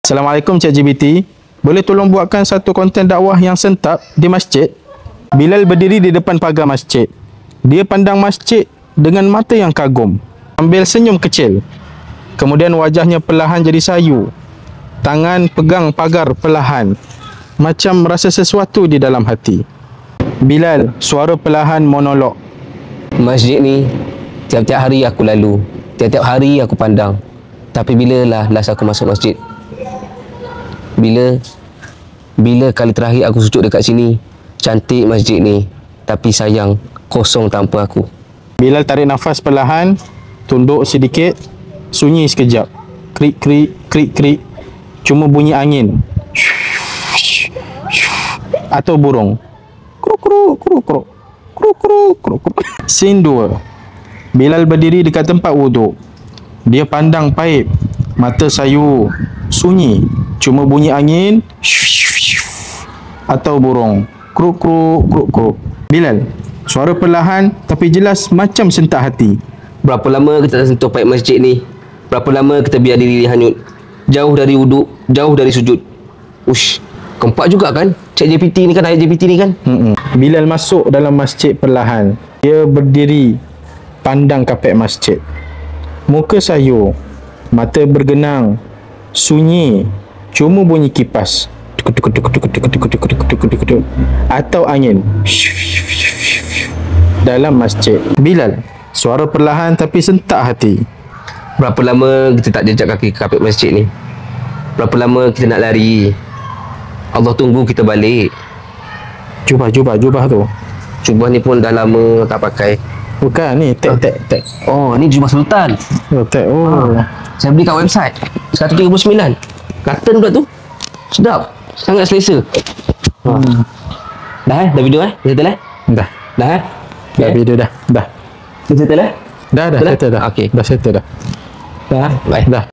Assalamualaikum ChatGPT. Boleh tolong buatkan satu konten dakwah yang sentap di masjid? Bilal berdiri di depan pagar masjid. Dia pandang masjid dengan mata yang kagum, sambil senyum kecil. Kemudian wajahnya perlahan jadi sayu. Tangan pegang pagar perlahan, macam rasa sesuatu di dalam hati. Bilal, suara perlahan monolog. Masjid ni tiap-tiap hari aku lalu, tiap-tiap hari aku pandang. Tapi bilalah last aku masuk masjid? Bila kali terakhir aku sujud dekat sini? Cantik masjid ni, tapi sayang kosong tanpa aku. Bilal tarik nafas perlahan, tunduk sedikit, sunyi sekejap. Krik krik krik krik. Cuma bunyi angin atau burung. Kruk kruk kruk kruk. Kruk kruk kruk kruk. Scene 2. Bilal berdiri dekat tempat wuduk. Dia pandang paip, mata sayu, sunyi, cuma bunyi angin atau burung. Kruk kruk kruk kruk. Bilal, suara perlahan tapi jelas macam sentak hati. Berapa lama kita tak sentuh paip masjid ni? Berapa lama kita biar diri hanyut? Jauh dari wuduk, jauh dari sujud. Ush, keempat juga kan? ChatGPT ni kan, ayat GPT ni kan? Bilal masuk dalam masjid perlahan. Dia berdiri pandang kapet masjid. Muka sayu, mata bergenang, sunyi, cuma bunyi kipas atau angin dalam masjid. Bilal, suara perlahan tapi sentak hati. Berapa lama kita tak jejak kaki ke kapet masjid ni? Berapa lama kita nak lari? Allah tunggu kita balik. Jubah tu. Jubah ni pun dah lama tak pakai. Bukan ni, tek. Oh, ni jubah sultan. Oh, tek. Oh. Saya beli kat website 139. Cotton pula tu. Sedap. Sangat selesa. Dah dah video Dah settle Dah. Dah Dah video dah. Dah settle Dah settle dah. Okey. Dah settle dah. Dah. Bye. Dah.